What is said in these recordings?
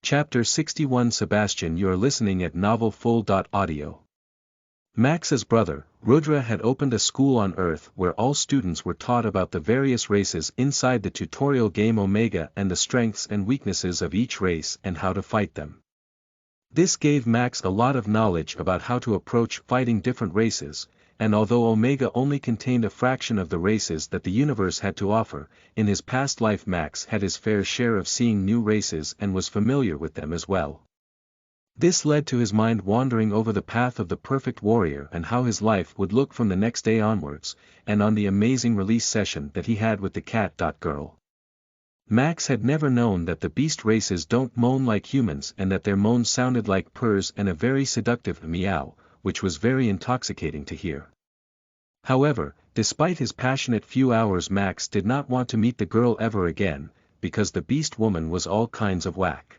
Chapter 61 Sebastian. You're listening at novelfull.audio. Max's brother, Rudra, had opened a school on Earth where all students were taught about the various races inside the tutorial game Omega and the strengths and weaknesses of each race and how to fight them. This gave Max a lot of knowledge about how to approach fighting different races, and although Omega only contained a fraction of the races that the universe had to offer, in his past life Max had his fair share of seeing new races and was familiar with them as well. This led to his mind wandering over the path of the perfect warrior and how his life would look from the next day onwards, and on the amazing release session that he had with the cat. Girl. Max had never known that the beast races don't moan like humans and that their moans sounded like purrs and a very seductive meow, which was very intoxicating to hear. However, despite his passionate few hours, Max did not want to meet the girl ever again, because the beast woman was all kinds of whack.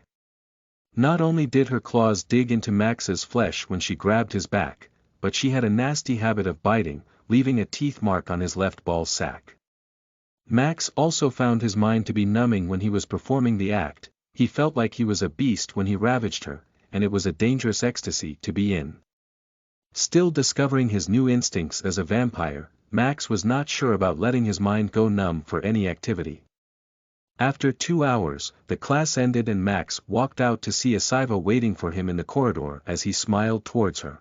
Not only did her claws dig into Max's flesh when she grabbed his back, but she had a nasty habit of biting, leaving a teeth mark on his left ball sack. Max also found his mind to be numbing when he was performing the act. He felt like he was a beast when he ravaged her, and it was a dangerous ecstasy to be in. Still discovering his new instincts as a vampire, Max was not sure about letting his mind go numb for any activity. After 2 hours, the class ended and Max walked out to see Asiva waiting for him in the corridor as he smiled towards her.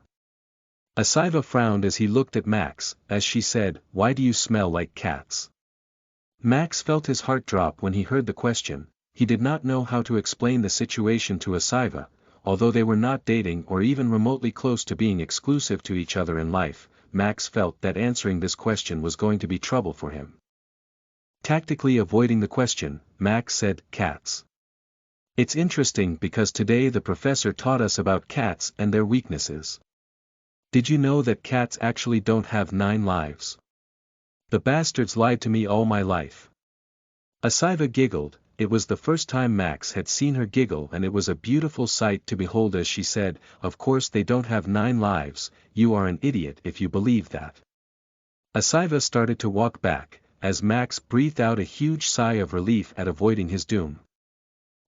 Asiva frowned as he looked at Max, as she said, "Why do you smell like cats?" Max felt his heart drop when he heard the question. He did not know how to explain the situation to Asiva. Although they were not dating or even remotely close to being exclusive to each other in life, Max felt that answering this question was going to be trouble for him. Tactically avoiding the question, Max said, "Cats. It's interesting because today the professor taught us about cats and their weaknesses. Did you know that cats actually don't have 9 lives? The bastards lied to me all my life." Asiva giggled. It was the first time Max had seen her giggle and it was a beautiful sight to behold as she said, "Of course they don't have 9 lives, you are an idiot if you believe that." Asiva started to walk back, as Max breathed out a huge sigh of relief at avoiding his doom.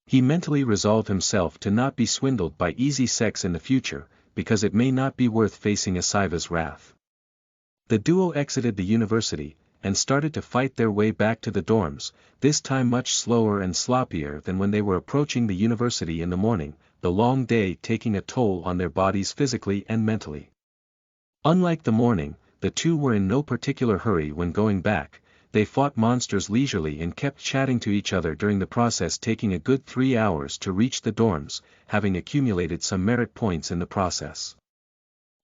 He mentally resolved himself to not be swindled by easy sex in the future, because it may not be worth facing Asiva's wrath. The duo exited the university, and started to fight their way back to the dorms, this time much slower and sloppier than when they were approaching the university in the morning, the long day taking a toll on their bodies physically and mentally. Unlike the morning, the two were in no particular hurry when going back. They fought monsters leisurely and kept chatting to each other during the process, taking a good 3 hours to reach the dorms, having accumulated some merit points in the process.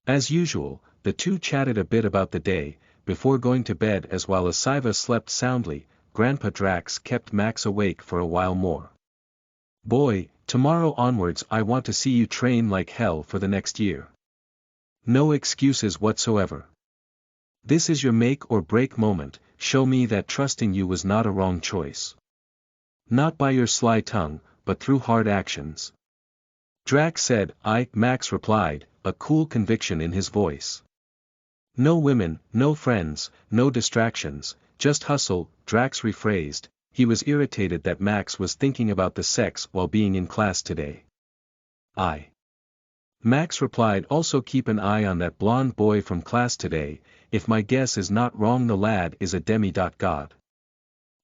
As usual, the two chatted a bit about the day, before going to bed, as while Asiva slept soundly, Grandpa Drax kept Max awake for a while more. "Boy, tomorrow onwards I want to see you train like hell for the next year. No excuses whatsoever. This is your make or break moment. Show me that trusting you was not a wrong choice. Not by your sly tongue, but through hard actions." Drax said. Max replied, a cool conviction in his voice. "No women, no friends, no distractions, just hustle," Drax rephrased. He was irritated that Max was thinking about the sex while being in class today. Max replied, "Also keep an eye on that blonde boy from class today. If my guess is not wrong, the lad is a demi-god."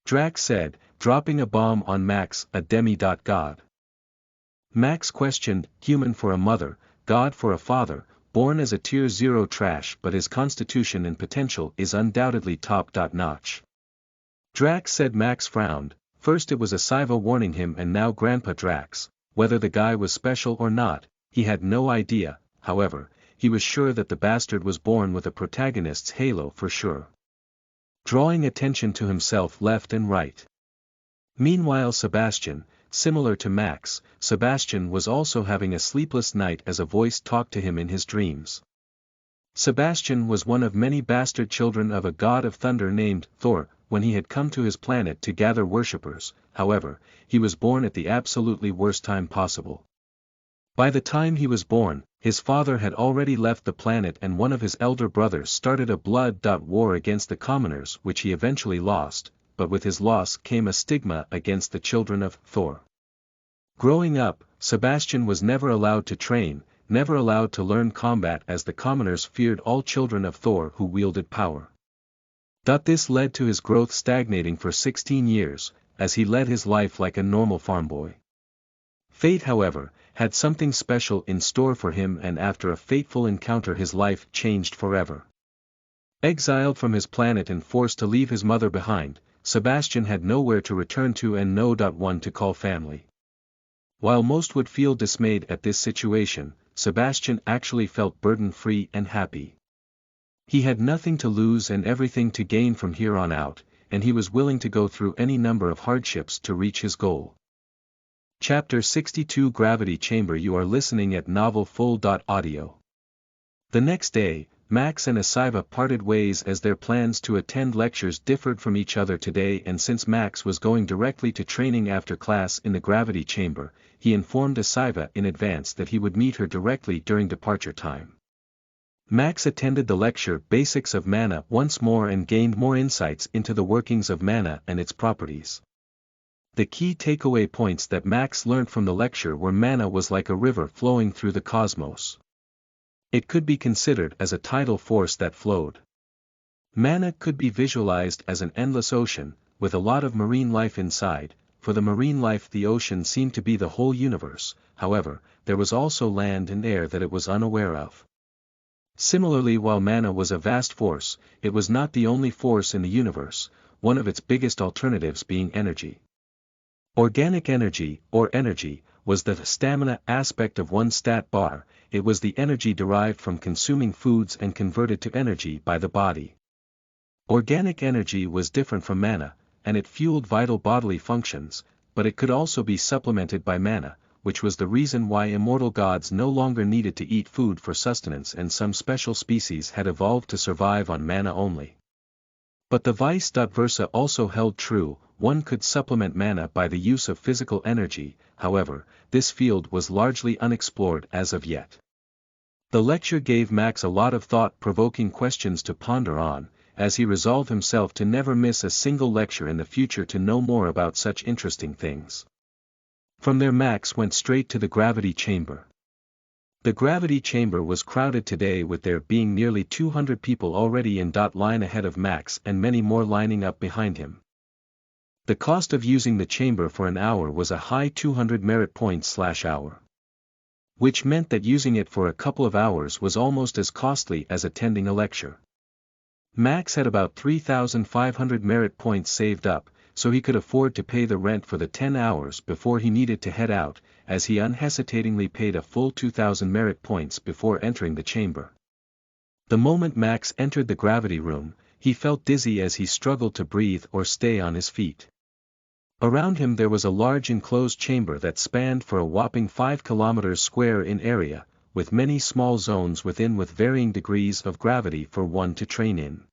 Drax said, dropping a bomb on Max. "A demi-god?" Max questioned. "Human for a mother, god for a father, born as a tier 0 trash, but his constitution and potential is undoubtedly top-notch." Drax said. Max frowned. First it was Asiva warning him and now Grandpa Drax. Whether the guy was special or not, he had no idea. However, he was sure that the bastard was born with a protagonist's halo for sure. Drawing attention to himself left and right. Meanwhile Sebastian, similar to Max, Sebastian was also having a sleepless night as a voice talked to him in his dreams. Sebastian was one of many bastard children of a god of thunder named Thor. When he had come to his planet to gather worshippers, however, he was born at the absolutely worst time possible. By the time he was born, his father had already left the planet and one of his elder brothers started a blood war against the commoners, which he eventually lost, but with his loss came a stigma against the children of Thor. Growing up, Sebastian was never allowed to train, never allowed to learn combat, as the commoners feared all children of Thor who wielded power. This led to his growth stagnating for 16 years, as he led his life like a normal farm boy. Fate, however, had something special in store for him, and after a fateful encounter his life changed forever. Exiled from his planet and forced to leave his mother behind, Sebastian had nowhere to return to and no one to call family. While most would feel dismayed at this situation, Sebastian actually felt burden-free and happy. He had nothing to lose and everything to gain from here on out, and he was willing to go through any number of hardships to reach his goal. Chapter 62 Gravity Chamber. You are listening at novelfull.audio. The next day, Max and Asiva parted ways as their plans to attend lectures differed from each other today, and since Max was going directly to training after class in the gravity chamber, he informed Asiva in advance that he would meet her directly during departure time. Max attended the lecture Basics of Mana once more and gained more insights into the workings of mana and its properties. The key takeaway points that Max learned from the lecture were: mana was like a river flowing through the cosmos. It could be considered as a tidal force that flowed. Mana could be visualized as an endless ocean, with a lot of marine life inside. For the marine life, the ocean seemed to be the whole universe. However, there was also land and air that it was unaware of. Similarly, while mana was a vast force, it was not the only force in the universe, one of its biggest alternatives being energy. Organic energy, or energy, was the stamina aspect of one stat bar. It was the energy derived from consuming foods and converted to energy by the body. Organic energy was different from mana, and it fueled vital bodily functions, but it could also be supplemented by mana, which was the reason why immortal gods no longer needed to eat food for sustenance, and some special species had evolved to survive on mana only. But the vice versa also held true. One could supplement mana by the use of physical energy. However, this field was largely unexplored as of yet. The lecture gave Max a lot of thought-provoking questions to ponder on, as he resolved himself to never miss a single lecture in the future to know more about such interesting things. From there Max went straight to the gravity chamber. The gravity chamber was crowded today, with there being nearly 200 people already in line ahead of Max and many more lining up behind him. The cost of using the chamber for an hour was a high 200 merit points/hour. Which meant that using it for a couple of hours was almost as costly as attending a lecture. Max had about 3,500 merit points saved up, so he could afford to pay the rent for the 10 hours before he needed to head out, as he unhesitatingly paid a full 2,000 merit points before entering the chamber. The moment Max entered the gravity room, he felt dizzy as he struggled to breathe or stay on his feet. Around him there was a large enclosed chamber that spanned for a whopping 5 kilometers square in area, with many small zones within with varying degrees of gravity for one to train in.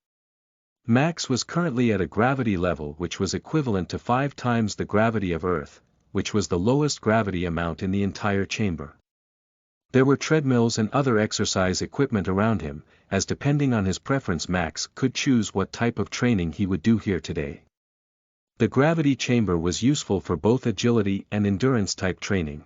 Max was currently at a gravity level which was equivalent to 5 times the gravity of Earth, which was the lowest gravity amount in the entire chamber. There were treadmills and other exercise equipment around him, as depending on his preference Max could choose what type of training he would do here today. The gravity chamber was useful for both agility and endurance type training.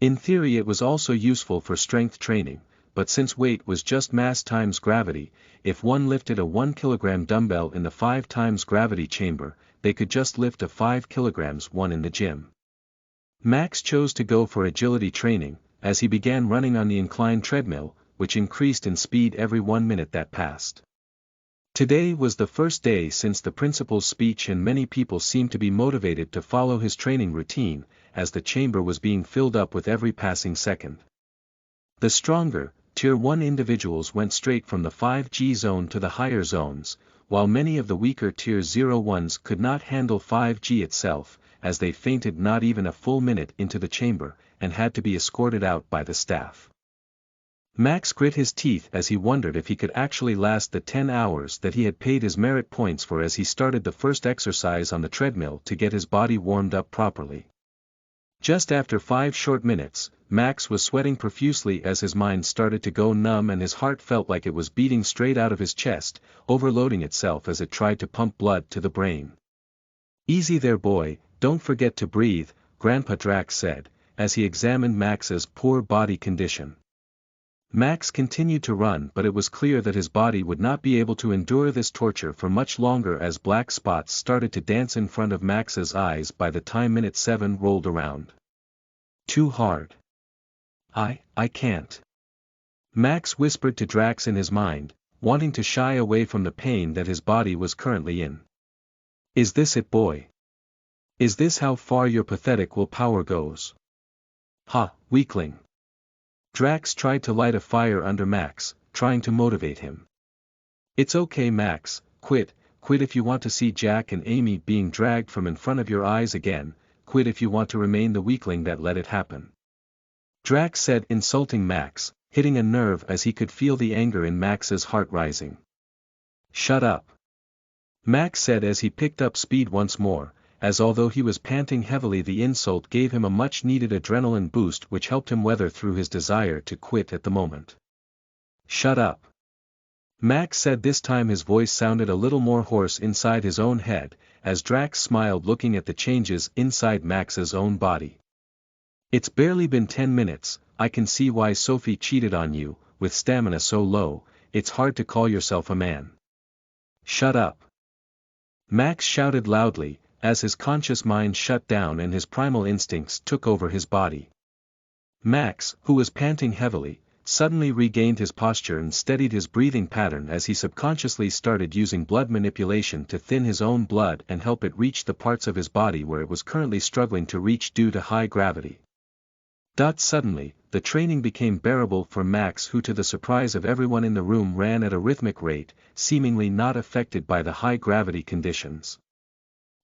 In theory it was also useful for strength training, but since weight was just mass times gravity, if one lifted a 1 kilogram dumbbell in the 5 times gravity chamber, they could just lift a 5 kilograms one in the gym. Max chose to go for agility training, as he began running on the inclined treadmill, which increased in speed every 1 minute that passed. Today was the first day since the principal's speech, and many people seemed to be motivated to follow his training routine, as the chamber was being filled up with every passing second. The stronger, Tier 1 individuals went straight from the 5G zone to the higher zones, while many of the weaker Tier 0 ones could not handle 5G itself, as they fainted not even a full minute into the chamber, and had to be escorted out by the staff. Max grit his teeth as he wondered if he could actually last the 10 hours that he had paid his merit points for, as he started the first exercise on the treadmill to get his body warmed up properly. Just after 5 short minutes, Max was sweating profusely as his mind started to go numb and his heart felt like it was beating straight out of his chest, overloading itself as it tried to pump blood to the brain. "Easy there, boy, don't forget to breathe," Grandpa Drax said, as he examined Max's poor body condition. Max continued to run, but it was clear that his body would not be able to endure this torture for much longer, as black spots started to dance in front of Max's eyes by the time minute 7 rolled around. Too hard. I can't. Max whispered to Drax in his mind, wanting to shy away from the pain that his body was currently in. Is this it, boy? Is this how far your pathetic willpower goes? Ha, weakling. Drax tried to light a fire under Max, trying to motivate him. It's okay, Max, quit if you want to see Jack and Amy being dragged from in front of your eyes again, quit if you want to remain the weakling that let it happen. Drax said, insulting Max, hitting a nerve as he could feel the anger in Max's heart rising. Shut up. Max said as he picked up speed once more, as although he was panting heavily, the insult gave him a much-needed adrenaline boost which helped him weather through his desire to quit at the moment. Shut up. Max said, this time his voice sounded a little more hoarse inside his own head, as Drax smiled looking at the changes inside Max's own body. It's barely been 10 minutes, I can see why Sophie cheated on you, with stamina so low, it's hard to call yourself a man. Shut up. Max shouted loudly, as his conscious mind shut down and his primal instincts took over his body. Max, who was panting heavily, suddenly regained his posture and steadied his breathing pattern as he subconsciously started using blood manipulation to thin his own blood and help it reach the parts of his body where it was currently struggling to reach due to high gravity. Suddenly, the training became bearable for Max, who to the surprise of everyone in the room ran at a rhythmic rate, seemingly not affected by the high gravity conditions.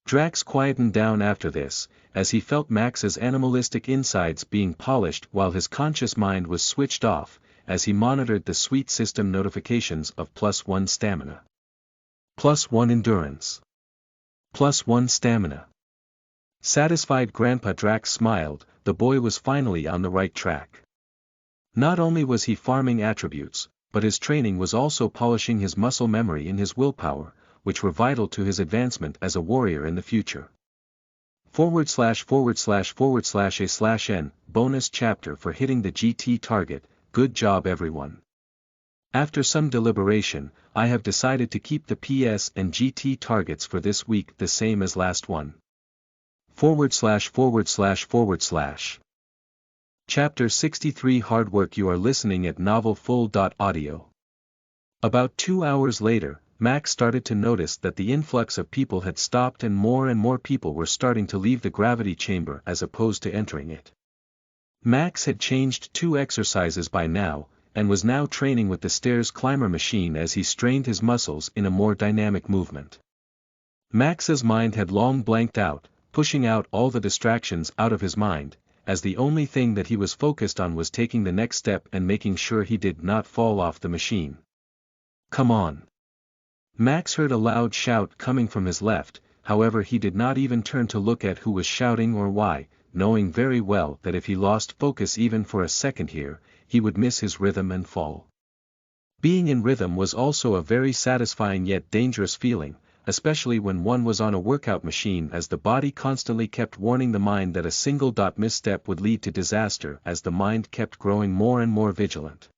Drax quietened down after this, as he felt Max's animalistic insides being polished while his conscious mind was switched off, as he monitored the sweet system notifications of +1 stamina. +1 endurance. +1 stamina. Satisfied Grandpa Drax smiled, the boy was finally on the right track. Not only was he farming attributes, but his training was also polishing his muscle memory and his willpower, which were vital to his advancement as a warrior in the future. //////n, bonus chapter for hitting the GT target, good job everyone. After some deliberation, I have decided to keep the PS and GT targets for this week the same as last one. /////. Chapter 63 Hard Work. You are listening at novelfull.audio. About 2 hours later, Max started to notice that the influx of people had stopped and more people were starting to leave the gravity chamber as opposed to entering it. Max had changed 2 exercises by now, and was now training with the stairs climber machine as he strained his muscles in a more dynamic movement. Max's mind had long blanked out, pushing out all the distractions out of his mind, as the only thing that he was focused on was taking the next step and making sure he did not fall off the machine. Come on. Max heard a loud shout coming from his left, however he did not even turn to look at who was shouting or why, knowing very well that if he lost focus even for a second here, he would miss his rhythm and fall. Being in rhythm was also a very satisfying yet dangerous feeling, especially when one was on a workout machine, as the body constantly kept warning the mind that a single misstep would lead to disaster as the mind kept growing more and more vigilant.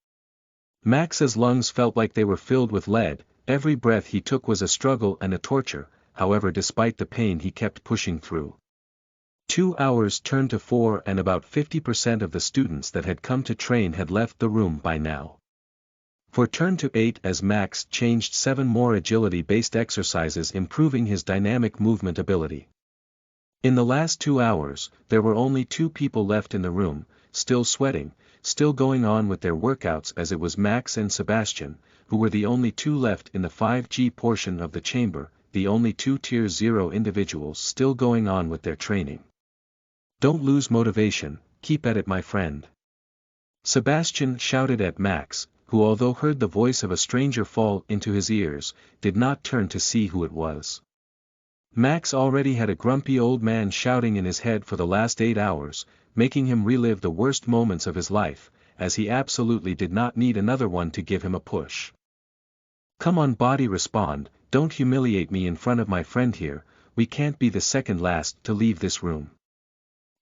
Max's lungs felt like they were filled with lead. Every breath he took was a struggle and a torture, however despite the pain he kept pushing through. 2 hours turned to 4 and about 50% of the students that had come to train had left the room by now. 4 turned to 8 as Max changed 7 more agility-based exercises, improving his dynamic movement ability. In the last 2 hours, there were only 2 people left in the room, still sweating, still going on with their workouts, as it was Max and Sebastian, who were the only 2 left in the 5G portion of the chamber, the only 2 Tier 0 individuals still going on with their training. Don't lose motivation, keep at it my friend. Sebastian shouted at Max, who although heard the voice of a stranger fall into his ears, did not turn to see who it was. Max already had a grumpy old man shouting in his head for the last 8 hours, making him relive the worst moments of his life, as he absolutely did not need another one to give him a push. Come on body, respond, don't humiliate me in front of my friend here, we can't be the second last to leave this room.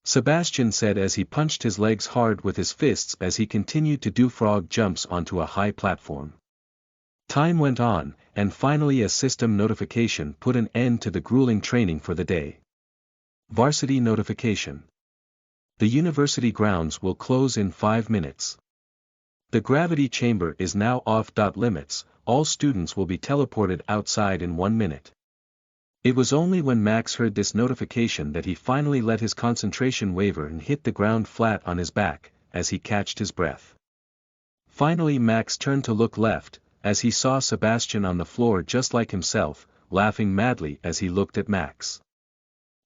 Sebastian said as he punched his legs hard with his fists as he continued to do frog jumps onto a high platform. Time went on, and finally a system notification put an end to the grueling training for the day. Varsity notification. The university grounds will close in 5 minutes. The gravity chamber is now off. Limits, all students will be teleported outside in 1 minute. It was only when Max heard this notification that he finally let his concentration waver and hit the ground flat on his back, as he catched his breath. Finally Max turned to look left, as he saw Sebastian on the floor just like himself, laughing madly as he looked at Max.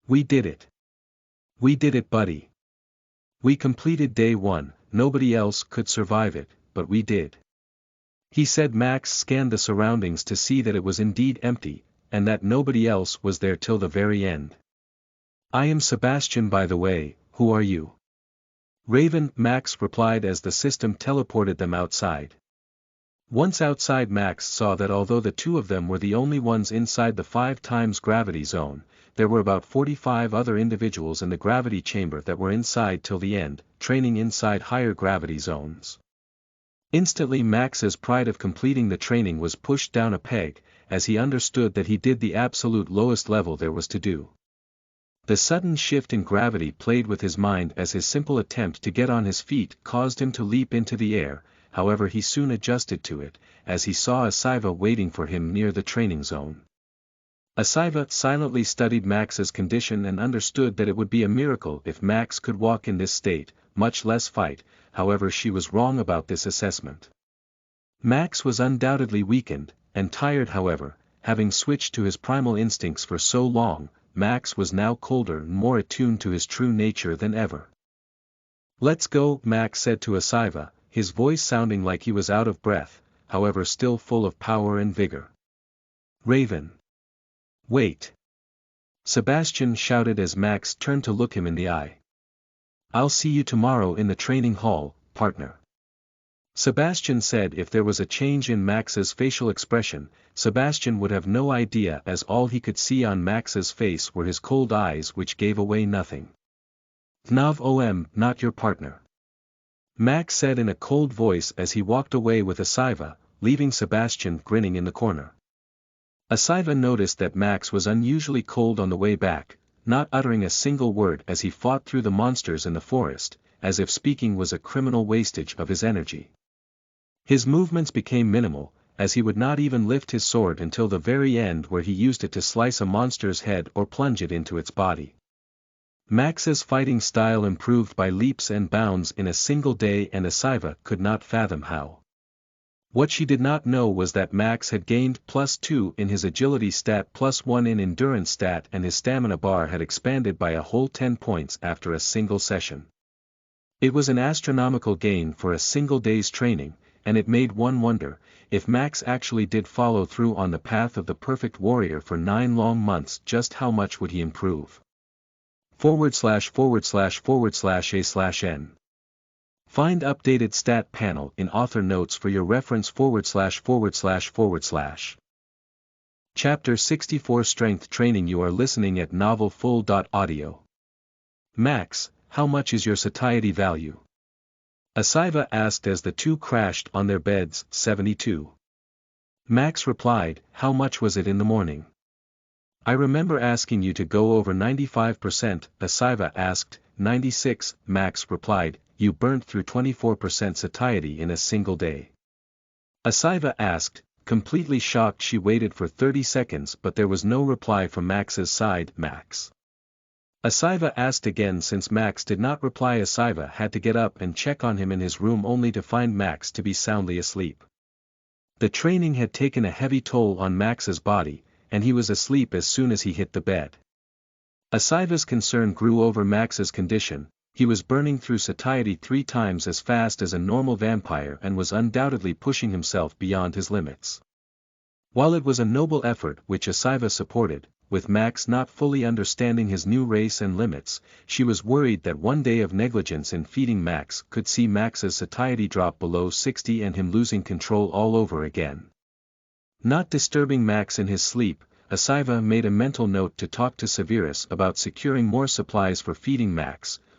"We did it. We did it, buddy. We completed day 1, nobody else could survive it, but we did," he said. Max scanned the surroundings to see that it was indeed empty, and that nobody else was there till the very end. "I am Sebastian, by the way, who are you?" "Raven," Max replied as the system teleported them outside. Once outside, Max saw that although the two of them were the only ones inside the 5 times gravity zone, there were about 45 other individuals in the gravity chamber that were inside till the end, training inside higher gravity zones. Instantly Max's pride of completing the training was pushed down a peg, as he understood that he did the absolute lowest level there was to do. The sudden shift in gravity played with his mind as his simple attempt to get on his feet caused him to leap into the air. However, he soon adjusted to it, as he saw Asiva waiting for him near the training zone. Asiva silently studied Max's condition and understood that it would be a miracle if Max could walk in this state, much less fight. However, she was wrong about this assessment. Max was undoubtedly weakened, and tired. However, having switched to his primal instincts for so long, Max was now colder and more attuned to his true nature than ever. "Let's go," Max said to Asiva, his voice sounding like he was out of breath, however still full of power and vigor. "Raven. Wait!" Sebastian shouted as Max turned to look him in the eye. "I'll see you tomorrow in the training hall, partner," Sebastian said. If there was a change in Max's facial expression, Sebastian would have no idea, as all he could see on Max's face were his cold eyes which gave away nothing. "Nav not your partner," Max said in a cold voice as he walked away with Asiva, leaving Sebastian grinning in the corner. Asiva noticed that Max was unusually cold on the way back, not uttering a single word as he fought through the monsters in the forest, as if speaking was a criminal wastage of his energy. His movements became minimal, as he would not even lift his sword until the very end, where he used it to slice a monster's head or plunge it into its body. Max's fighting style improved by leaps and bounds in a single day, and Asiva could not fathom how. What she did not know was that Max had gained +2 in his agility stat, +1 in endurance stat, and his stamina bar had expanded by a whole 10 points after a single session. It was an astronomical gain for a single day's training, and it made one wonder, if Max actually did follow through on the path of the perfect warrior for 9 long months, just how much would he improve? //////A/N. Find updated stat panel in author notes for your reference /////. Chapter 64 Strength Training. You are listening at novelfull.audio. "Max, how much is your satiety value?" Asiva asked as the two crashed on their beds. 72. Max replied, "How much was it in the morning?" "I remember asking you to go over 95%, Asiva asked. 96, Max replied. "You burnt through 24% satiety in a single day." Asiva asked, completely shocked. She waited for 30 seconds but there was no reply from Max's side. "Max?" Asiva asked again. Since Max did not reply, Asiva had to get up and check on him in his room, only to find Max to be soundly asleep. The training had taken a heavy toll on Max's body, and he was asleep as soon as he hit the bed. Asiva's concern grew over Max's condition. He was burning through satiety 3 times as fast as a normal vampire and was undoubtedly pushing himself beyond his limits. While it was a noble effort which Asiva supported, with Max not fully understanding his new race and limits, she was worried that one day of negligence in feeding Max could see Max's satiety drop below 60 and him losing control all over again. Not disturbing Max in his sleep, Asiva made a mental note to talk to Severus about securing more supplies for feeding Max,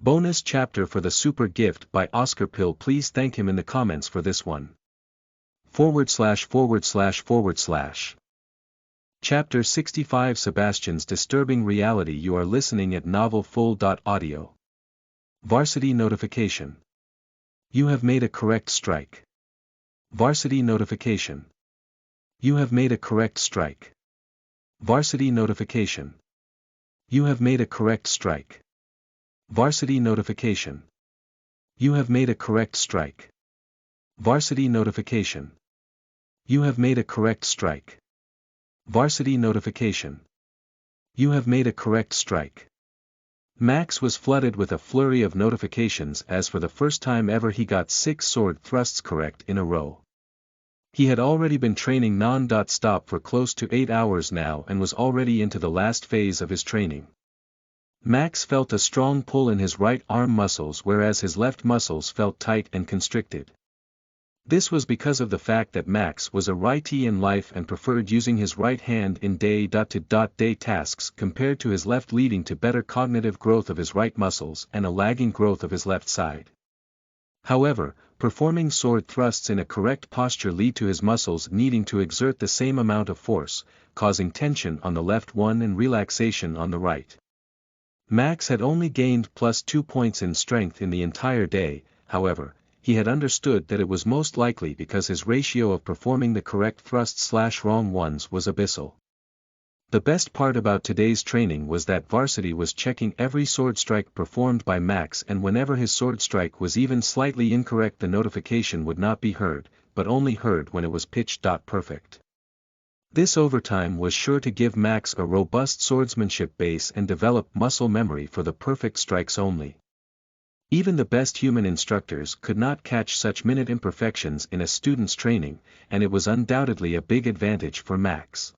Bonus chapter for the super gift by Oscar Pill. Please thank him in the comments for this one. ///// Chapter 65 Sebastian's Disturbing Reality. You are listening at novelfull.audio. Varsity Notification. You have made a correct strike. Varsity Notification. You have made a correct strike. Varsity Notification. You have made a correct strike. Varsity Notification. You have made a correct strike. Varsity Notification. You have made a correct strike. Varsity Notification. You have made a correct strike. Max was flooded with a flurry of notifications as for the first time ever he got 6 sword thrusts correct in a row. He had already been training non-stop for close to 8 hours now and was already into the last phase of his training. Max felt a strong pull in his right arm muscles whereas his left muscles felt tight and constricted. This was because of the fact that Max was a righty in life and preferred using his right hand in day-to-day tasks compared to his left, leading to better cognitive growth of his right muscles and a lagging growth of his left side. However, performing sword thrusts in a correct posture lead to his muscles needing to exert the same amount of force, causing tension on the left one and relaxation on the right. Max had only gained +2 points in strength in the entire day. However, he had understood that it was most likely because his ratio of performing the correct thrusts/wrong ones was abyssal. The best part about today's training was that Varsity was checking every sword strike performed by Max, and whenever his sword strike was even slightly incorrect the notification would not be heard, but only heard when it was pitch-perfect. This overtime was sure to give Max a robust swordsmanship base and develop muscle memory for the perfect strikes only. Even the best human instructors could not catch such minute imperfections in a student's training, and it was undoubtedly a big advantage for Max.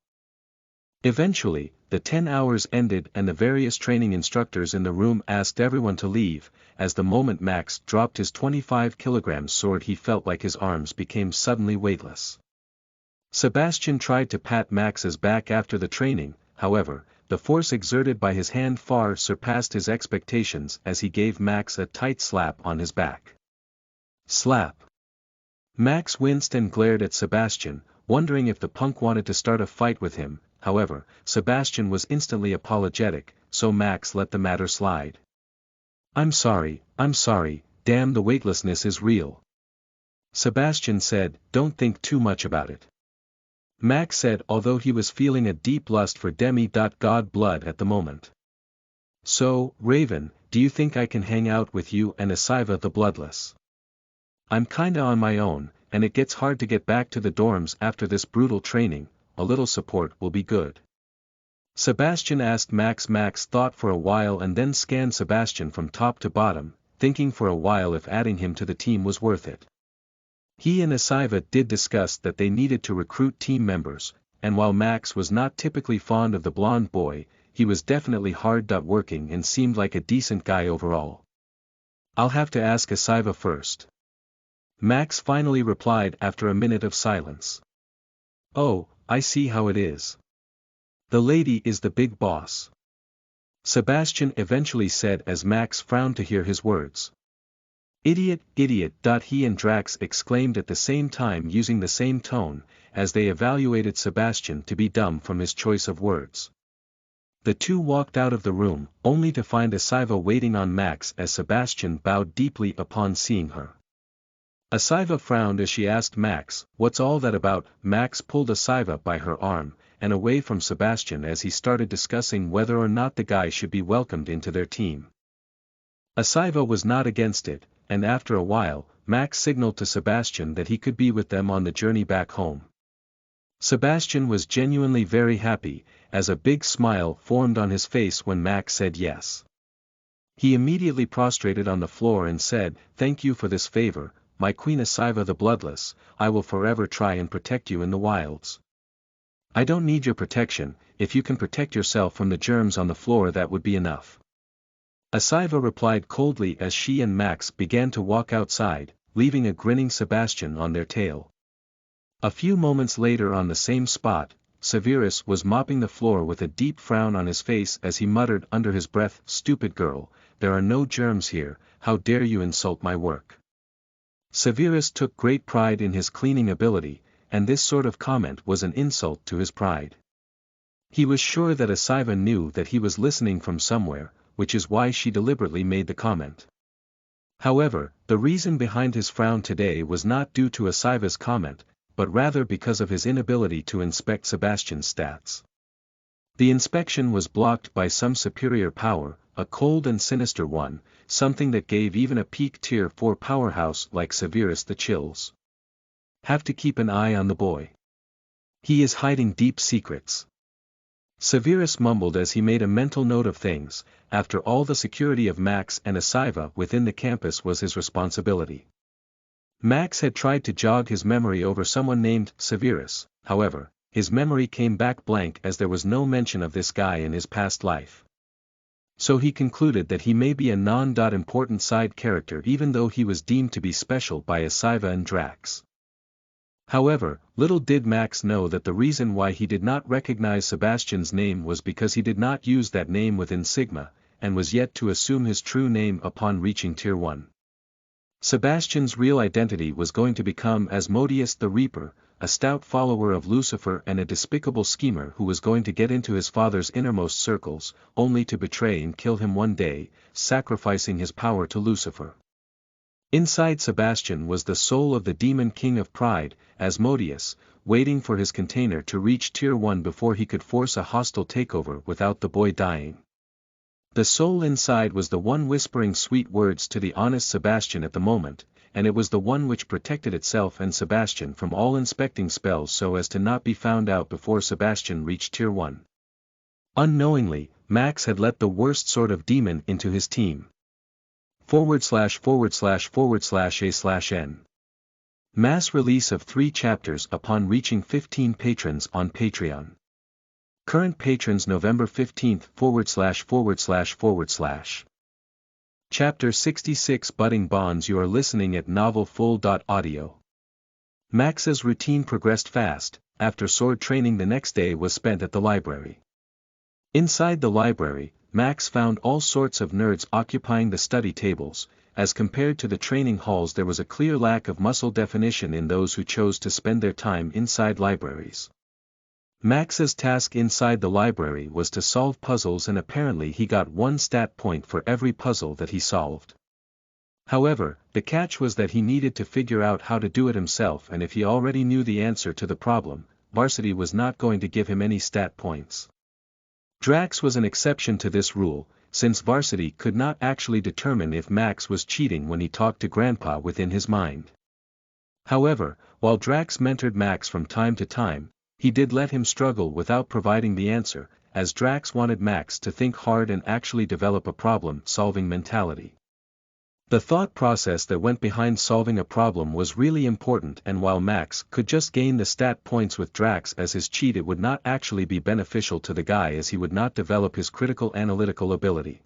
Eventually, the 10 hours ended and the various training instructors in the room asked everyone to leave. As the moment Max dropped his 25 kg sword he felt like his arms became suddenly weightless. Sebastian tried to pat Max's back after the training, however, the force exerted by his hand far surpassed his expectations as he gave Max a tight slap on his back. Slap. Max winced and glared at Sebastian, wondering if the punk wanted to start a fight with him. However, Sebastian was instantly apologetic, so Max let the matter slide. I'm sorry, damn, the weightlessness is real. Sebastian said, don't think too much about it. Max said, although he was feeling a deep lust for demi-god blood at the moment. So, Raven, do you think I can hang out with you and Asiva the Bloodless? I'm kinda on my own, and it gets hard to get back to the dorms after this brutal training. A little support will be good. Sebastian asked Max. Max thought for a while and then scanned Sebastian from top to bottom, thinking for a while if adding him to the team was worth it. He and Asiva did discuss that they needed to recruit team members, and while Max was not typically fond of the blonde boy, he was definitely hard-working and seemed like a decent guy overall. I'll have to ask Asiva first. Max finally replied after a minute of silence. Oh, I see how it is. The lady is the big boss. Sebastian eventually said as Max frowned to hear his words. Idiot. He and Drax exclaimed at the same time using the same tone, as they evaluated Sebastian to be dumb from his choice of words. The two walked out of the room, only to find Asiva waiting on Max as Sebastian bowed deeply upon seeing her. Asiva frowned as she asked Max, what's all that about? Max pulled Asiva by her arm, and away from Sebastian as he started discussing whether or not the guy should be welcomed into their team. Asiva was not against it, and after a while, Max signaled to Sebastian that he could be with them on the journey back home. Sebastian was genuinely very happy, as a big smile formed on his face when Max said yes. He immediately prostrated on the floor and said, thank you for this favor, my queen Asiva the Bloodless. I will forever try and protect you in the wilds. I don't need your protection, if you can protect yourself from the germs on the floor that would be enough. Asiva replied coldly as she and Max began to walk outside, leaving a grinning Sebastian on their tail. A few moments later on the same spot, Severus was mopping the floor with a deep frown on his face as he muttered under his breath, stupid girl, there are no germs here, how dare you insult my work. Severus took great pride in his cleaning ability, and this sort of comment was an insult to his pride. He was sure that Asiva knew that he was listening from somewhere, which is why she deliberately made the comment. However, the reason behind his frown today was not due to Asiva's comment, but rather because of his inability to inspect Sebastian's stats. The inspection was blocked by some superior power, a cold and sinister one, something that gave even a peak tier 4 powerhouse like Severus the chills. Have to keep an eye on the boy. He is hiding deep secrets. Severus mumbled as he made a mental note of things. After all, the security of Max and Asiva within the campus was his responsibility. Max had tried to jog his memory over someone named Severus, however, his memory came back blank as there was no mention of this guy in his past life. So he concluded that he may be a non-important side character even though he was deemed to be special by Asiva and Drax. However, little did Max know that the reason why he did not recognize Sebastian's name was because he did not use that name within Sigma, and was yet to assume his true name upon reaching Tier 1. Sebastian's real identity was going to become Asmodeus the Reaper, a stout follower of Lucifer and a despicable schemer who was going to get into his father's innermost circles, only to betray and kill him one day, sacrificing his power to Lucifer. Inside Sebastian was the soul of the demon king of pride, Asmodeus, waiting for his container to reach Tier 1 before he could force a hostile takeover without the boy dying. The soul inside was the one whispering sweet words to the honest Sebastian at the moment, and it was the one which protected itself and Sebastian from all inspecting spells so as to not be found out before Sebastian reached Tier 1. Unknowingly, Max had let the worst sort of demon into his team. /////A/N. Mass release of 3 chapters upon reaching 15 patrons on Patreon. Current patrons November 15th ////. Chapter 66 Budding Bonds. You are listening at novelfull.audio. Max's routine progressed fast. After sword training, the next day was spent at the library. Inside the library, Max found all sorts of nerds occupying the study tables. As compared to the training halls, there was a clear lack of muscle definition in those who chose to spend their time inside libraries. Max's task inside the library was to solve puzzles, and apparently he got 1 stat point for every puzzle that he solved. However, the catch was that he needed to figure out how to do it himself, and if he already knew the answer to the problem, Varsity was not going to give him any stat points. Drax was an exception to this rule, since Varsity could not actually determine if Max was cheating when he talked to Grandpa within his mind. However, while Drax mentored Max from time to time, he did let him struggle without providing the answer, as Drax wanted Max to think hard and actually develop a problem-solving mentality. The thought process that went behind solving a problem was really important, and while Max could just gain the stat points with Drax as his cheat, it would not actually be beneficial to the guy as he would not develop his critical analytical ability.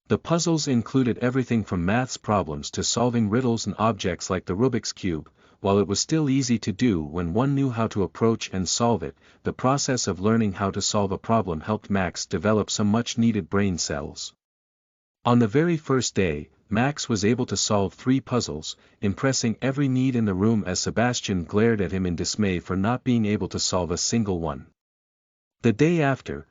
The puzzles included everything from maths problems to solving riddles and objects like the Rubik's Cube. While it was still easy to do when one knew how to approach and solve it, the process of learning how to solve a problem helped Max develop some much-needed brain cells. On the very first day, Max was able to solve 3 puzzles, impressing every need in the room as Sebastian glared at him in dismay for not being able to solve a single one. The day after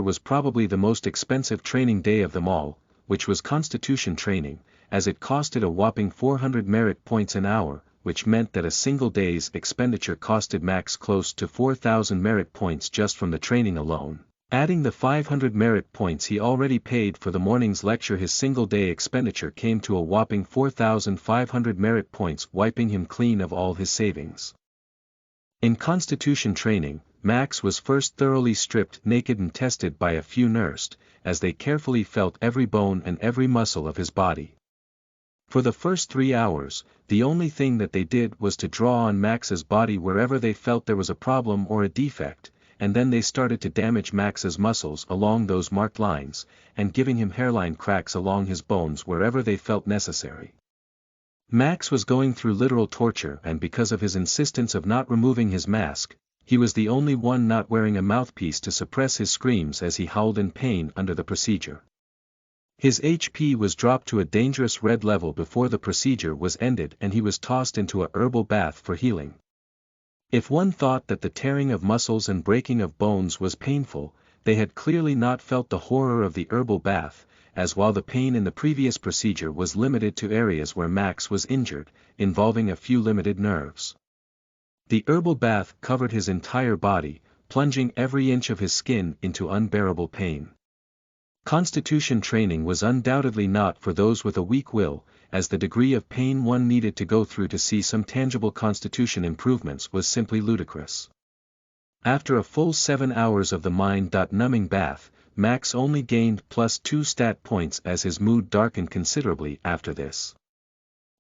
was probably the most expensive training day of them all, which was Constitution training, as it costed a whopping 400 merit points an hour, which meant that a single day's expenditure costed Max close to 4,000 merit points just from the training alone. Adding the 500 merit points he already paid for the morning's lecture, his single day expenditure came to a whopping 4,500 merit points, wiping him clean of all his savings. In Constitution training, Max was first thoroughly stripped naked and tested by a few nurses, as they carefully felt every bone and every muscle of his body. For the first 3 hours, the only thing that they did was to draw on Max's body wherever they felt there was a problem or a defect, and then they started to damage Max's muscles along those marked lines, and giving him hairline cracks along his bones wherever they felt necessary. Max was going through literal torture, and because of his insistence of not removing his mask, he was the only one not wearing a mouthpiece to suppress his screams as he howled in pain under the procedure. His HP was dropped to a dangerous red level before the procedure was ended and he was tossed into a herbal bath for healing. If one thought that the tearing of muscles and breaking of bones was painful, they had clearly not felt the horror of the herbal bath, as while the pain in the previous procedure was limited to areas where Max was injured, involving a few limited nerves. The herbal bath covered his entire body, plunging every inch of his skin into unbearable pain. Constitution training was undoubtedly not for those with a weak will, as the degree of pain one needed to go through to see some tangible constitution improvements was simply ludicrous. After a full 7 hours of the mind-numbing bath, Max only gained +2 stat points as his mood darkened considerably after this.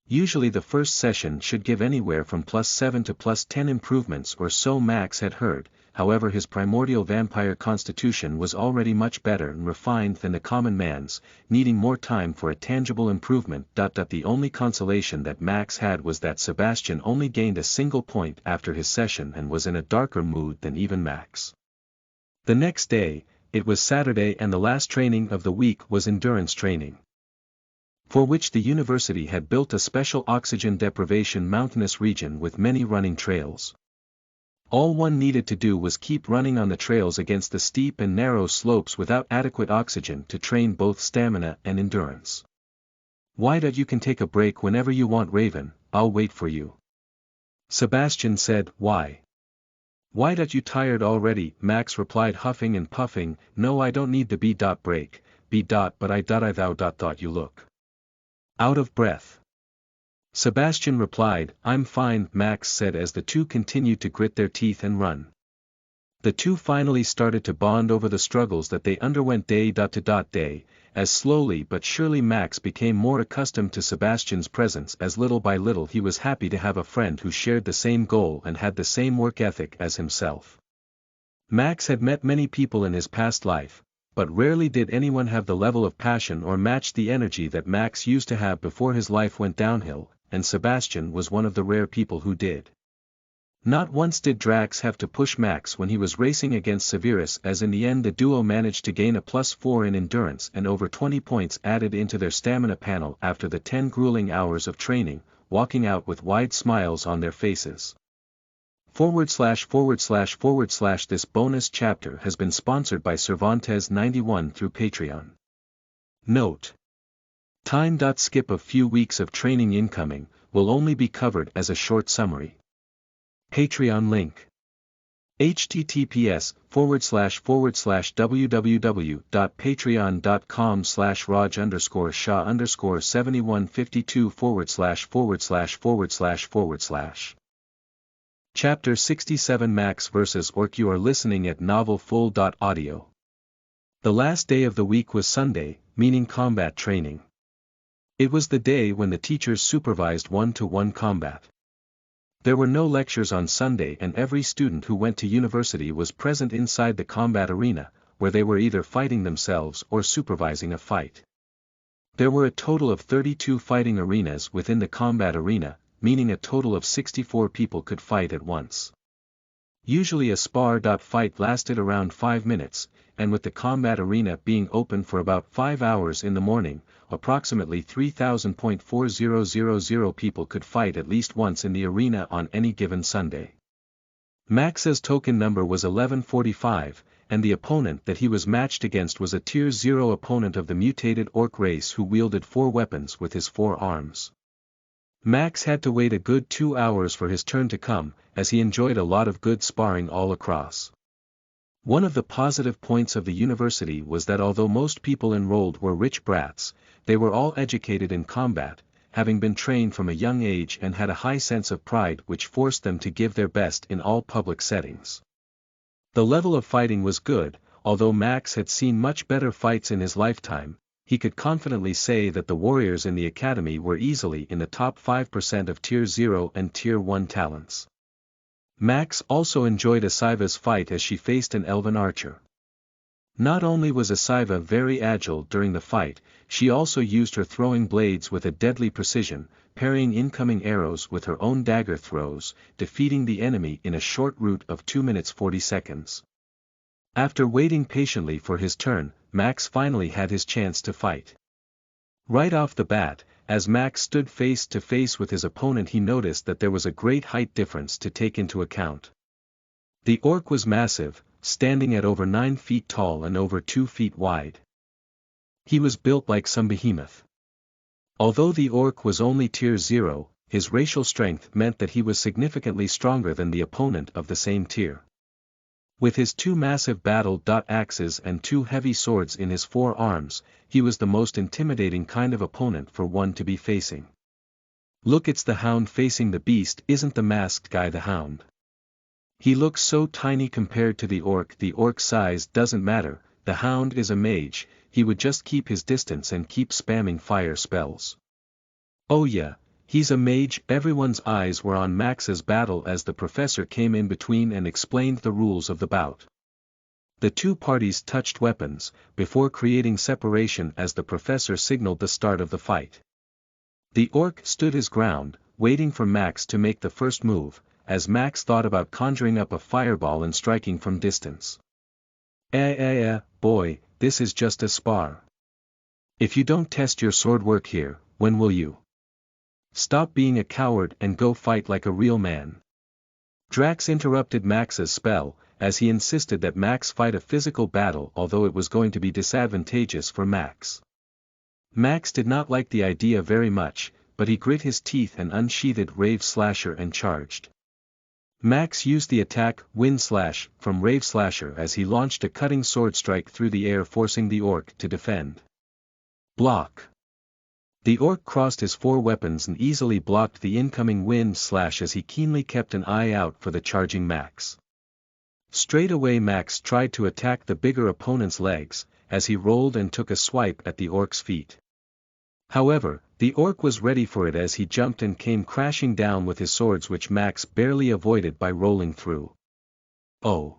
Usually the first session should give anywhere from +7 to +10 improvements or so Max had heard, however his primordial vampire constitution was already much better and refined than the common man's, needing more time for a tangible improvement. The only consolation that Max had was that Sebastian only gained a single point after his session and was in a darker mood than even Max. The next day, it was Saturday and the last training of the week was endurance training, for which the university had built a special oxygen deprivation mountainous region with many running trails. All one needed to do was keep running on the trails against the steep and narrow slopes without adequate oxygen to train both stamina and endurance. "Why don't you can take a break whenever you want, Raven, I'll wait for you," Sebastian said. "Why? Why don't you tired already?" Max replied, huffing and puffing. "No, I don't need the break, but I thought you look out of breath." Sebastian replied, "I'm fine," Max said as the two continued to grit their teeth and run. The two finally started to bond over the struggles that they underwent day to day, as slowly but surely Max became more accustomed to Sebastian's presence as little by little he was happy to have a friend who shared the same goal and had the same work ethic as himself. Max had met many people in his past life, but rarely did anyone have the level of passion or match the energy that Max used to have before his life went downhill, and Sebastian was one of the rare people who did. Not once did Drax have to push Max when he was racing against Severus, as in the end the duo managed to gain a +4 in endurance and over 20 points added into their stamina panel after the 10 grueling hours of training, walking out with wide smiles on their faces. // This bonus chapter has been sponsored by Cervantes 91 through Patreon. Note: time. Skip a few weeks of training incoming, will only be covered as a short summary. Patreon link: https://www.patreon.com/raj_sha_7152// Chapter 67 Max vs. Orc. You are listening at novelfull.audio. The last day of the week was Sunday, meaning combat training. It was the day when the teachers supervised one-to-one combat. There were no lectures on Sunday and every student who went to university was present inside the combat arena, where they were either fighting themselves or supervising a fight. There were a total of 32 fighting arenas within the combat arena, meaning a total of 64 people could fight at once. Usually a spar. Fight lasted around 5 minutes, and with the combat arena being open for about 5 hours in the morning, approximately 3,000.4000 people could fight at least once in the arena on any given Sunday. Max's token number was 1145, and the opponent that he was matched against was a Tier 0 opponent of the mutated Orc race who wielded 4 weapons with his 4 arms. Max had to wait a good 2 hours for his turn to come, as he enjoyed a lot of good sparring all across. One of the positive points of the university was that although most people enrolled were rich brats, they were all educated in combat, having been trained from a young age and had a high sense of pride which forced them to give their best in all public settings. The level of fighting was good, although Max had seen much better fights in his lifetime. He could confidently say that the warriors in the academy were easily in the top 5% of Tier 0 and Tier 1 talents. Max also enjoyed Asiva's fight as she faced an elven archer. Not only was Asiva very agile during the fight, she also used her throwing blades with a deadly precision, parrying incoming arrows with her own dagger throws, defeating the enemy in a short route of 2 minutes 40 seconds. After waiting patiently for his turn, Max finally had his chance to fight. Right off the bat, as Max stood face to face with his opponent, he noticed that there was a great height difference to take into account. The orc was massive, standing at over 9 feet tall and over 2 feet wide. He was built like some behemoth. Although the orc was only tier 0, his racial strength meant that he was significantly stronger than the opponent of the same tier. With his 2 massive battle-axes and 2 heavy swords in his forearms, he was the most intimidating kind of opponent for one to be facing. Look, it's the hound facing the beast. Isn't the masked guy the hound? He looks so tiny compared to the orc. The orc's size doesn't matter, the hound is a mage, he would just keep his distance and keep spamming fire spells. Oh yeah, he's a mage. Everyone's eyes were on Max's battle as the professor came in between and explained the rules of the bout. The two parties touched weapons, before creating separation as the professor signaled the start of the fight. The orc stood his ground, waiting for Max to make the first move, as Max thought about conjuring up a fireball and striking from distance. Boy, this is just a spar. If you don't test your sword work here, when will you? Stop being a coward and go fight like a real man. Drax interrupted Max's spell, as he insisted that Max fight a physical battle, although it was going to be disadvantageous for Max. Max did not like the idea very much, but he grit his teeth and unsheathed Rave Slasher and charged. Max used the attack, Wind Slash, from Rave Slasher as he launched a cutting sword strike through the air, forcing the orc to defend. Block. The orc crossed his 4 weapons and easily blocked the incoming Wind Slash as he keenly kept an eye out for the charging Max. Straight away Max tried to attack the bigger opponent's legs, as he rolled and took a swipe at the orc's feet. However, the orc was ready for it as he jumped and came crashing down with his swords, which Max barely avoided by rolling through. Oh!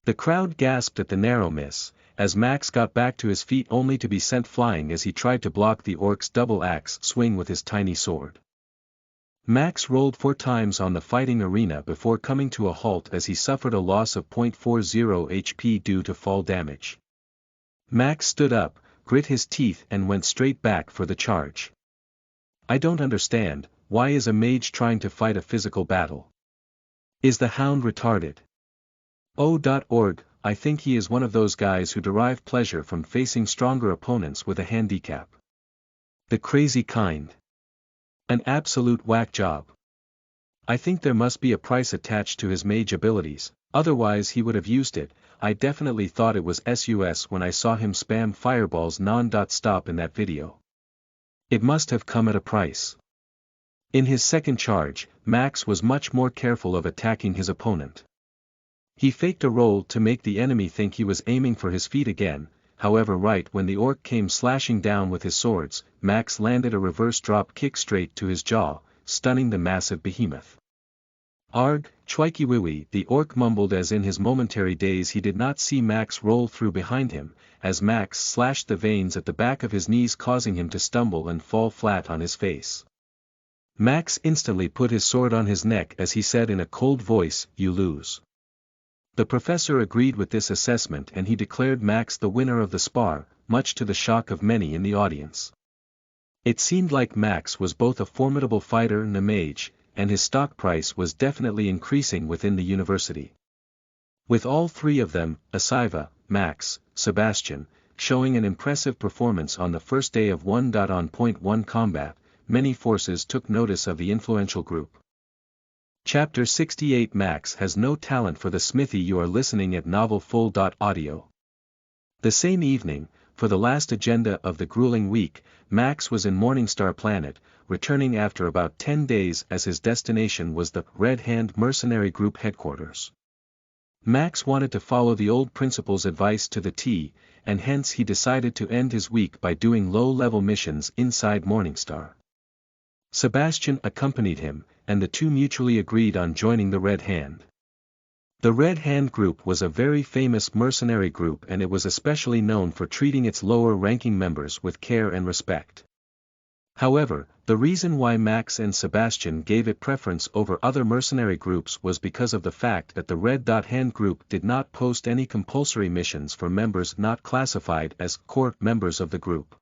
The crowd gasped at the narrow miss, as Max got back to his feet only to be sent flying as he tried to block the orc's double axe swing with his tiny sword. Max rolled 4 times on the fighting arena before coming to a halt as he suffered a loss of 0.40 HP due to fall damage. Max stood up, grit his teeth and went straight back for the charge. I don't understand, why is a mage trying to fight a physical battle? Is the hound retarded? Oh.org, I think he is one of those guys who derive pleasure from facing stronger opponents with a handicap. The crazy kind. An absolute whack job. I think there must be a price attached to his mage abilities, otherwise he would have used it. I definitely thought it was sus when I saw him spam fireballs non-stop in that video. It must have come at a price. In his second charge, Max was much more careful of attacking his opponent. He faked a roll to make the enemy think he was aiming for his feet again, however right when the orc came slashing down with his swords, Max landed a reverse drop kick straight to his jaw, stunning the massive behemoth. Arg, chwikiwiwi, the orc mumbled as in his momentary daze he did not see Max roll through behind him, as Max slashed the veins at the back of his knees, causing him to stumble and fall flat on his face. Max instantly put his sword on his neck as he said in a cold voice, "You lose." The professor agreed with this assessment and he declared Max the winner of the spar, much to the shock of many in the audience. It seemed like Max was both a formidable fighter and a mage, and his stock price was definitely increasing within the university. With all 3 of them, Asiva, Max, Sebastian, showing an impressive performance on the first day of 1.1 combat, many forces took notice of the influential group. Chapter 68 Max has no talent for the smithy. You are listening at novelfull.audio. The same evening, for the last agenda of the grueling week, Max was in Morningstar Planet, returning after about 10 days as his destination was the Red Hand Mercenary Group headquarters. Max wanted to follow the old principal's advice to the T, and hence he decided to end his week by doing low-level missions inside Morningstar. Sebastian accompanied him, and the two mutually agreed on joining the Red Hand. The Red Hand Group was a very famous mercenary group, and it was especially known for treating its lower-ranking members with care and respect. However, the reason why Max and Sebastian gave it preference over other mercenary groups was because of the fact that the Red Hand Group did not post any compulsory missions for members not classified as core members of the group.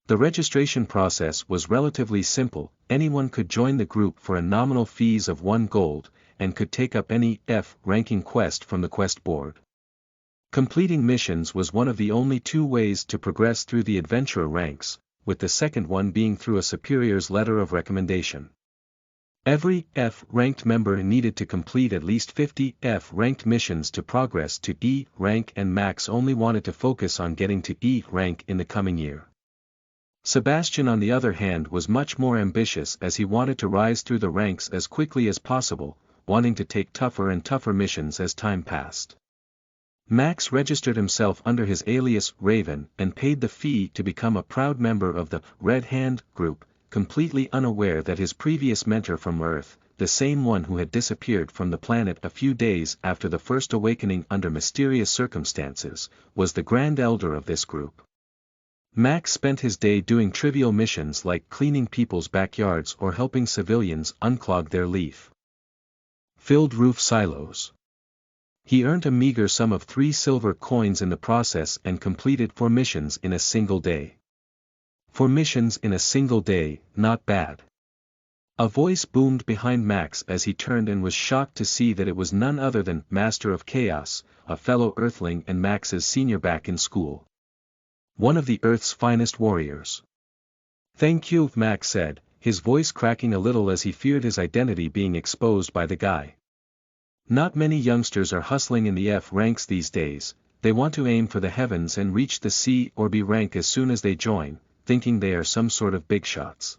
The registration process was relatively simple, anyone could join the group for a nominal fees of 1 gold, and could take up any F-ranking quest from the quest board. Completing missions was one of the only 2 ways to progress through the adventurer ranks, with the second one being through a superior's letter of recommendation. Every F-ranked member needed to complete at least 50 F-ranked missions to progress to E rank, and Max only wanted to focus on getting to E rank in the coming year. Sebastian, on the other hand, was much more ambitious, as he wanted to rise through the ranks as quickly as possible, wanting to take tougher and tougher missions as time passed. Max registered himself under his alias Raven and paid the fee to become a proud member of the Red Hand group, completely unaware that his previous mentor from Earth, the same one who had disappeared from the planet a few days after the first awakening under mysterious circumstances, was the Grand Elder of this group. Max spent his day doing trivial missions like cleaning people's backyards or helping civilians unclog their leaf-filled roof silos. He earned a meager sum of 3 silver coins in the process and completed 4 missions in a single day. 4 missions in a single day, not bad. A voice boomed behind Max as he turned and was shocked to see that it was none other than Master of Chaos, a fellow Earthling and Max's senior back in school. One of the Earth's finest warriors. "Thank you," Max said, his voice cracking a little as he feared his identity being exposed by the guy. Not many youngsters are hustling in the F ranks these days, they want to aim for the heavens and reach the C or B rank as soon as they join, thinking they are some sort of big shots.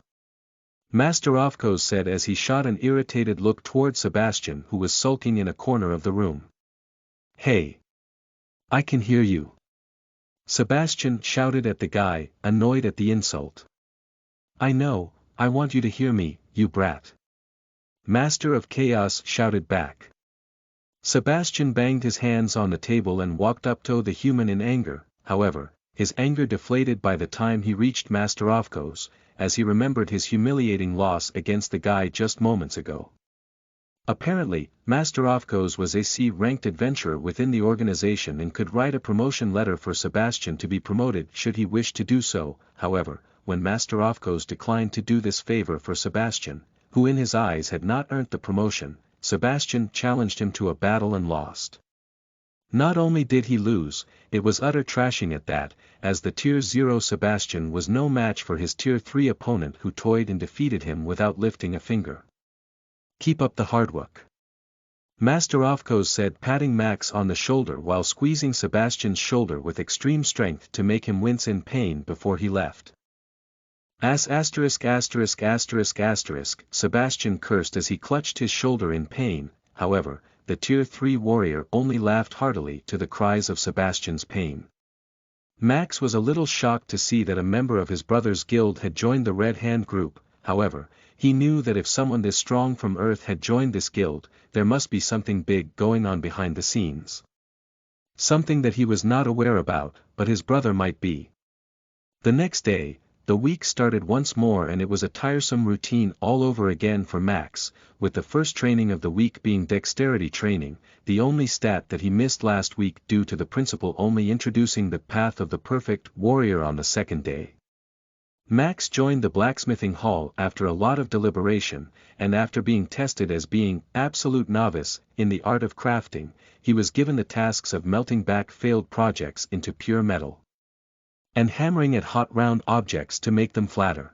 Master Ofkos said as he shot an irritated look toward Sebastian, who was sulking in a corner of the room. "Hey! I can hear you!" Sebastian shouted at the guy, annoyed at the insult. "I know, I want you to hear me, you brat!" Master of Chaos shouted back. Sebastian banged his hands on the table and walked up to the human in anger. However, his anger deflated by the time he reached Master Ofkos, as he remembered his humiliating loss against the guy just moments ago. Apparently, Master Ofkos was a C-ranked adventurer within the organization and could write a promotion letter for Sebastian to be promoted should he wish to do so. However, when Master Ofkos declined to do this favor for Sebastian, who in his eyes had not earned the promotion, Sebastian challenged him to a battle and lost. Not only did he lose, it was utter trashing at that, as the Tier 0 Sebastian was no match for his Tier 3 opponent, who toyed and defeated him without lifting a finger. "Keep up the hard work," Master Ofkos said, patting Max on the shoulder while squeezing Sebastian's shoulder with extreme strength to make him wince in pain before he left. Sebastian cursed as he clutched his shoulder in pain. However, the Tier 3 warrior only laughed heartily to the cries of Sebastian's pain. Max was a little shocked to see that a member of his brother's guild had joined the Red Hand group. However, he knew that if someone this strong from Earth had joined this guild, there must be something big going on behind the scenes. Something that he was not aware about, but his brother might be. The next day, the week started once more, and it was a tiresome routine all over again for Max, with the first training of the week being dexterity training, the only stat that he missed last week due to the principal only introducing the path of the perfect warrior on the second day. Max joined the blacksmithing hall after a lot of deliberation, and after being tested as being absolute novice in the art of crafting, he was given the tasks of melting back failed projects into pure metal and hammering at hot round objects to make them flatter.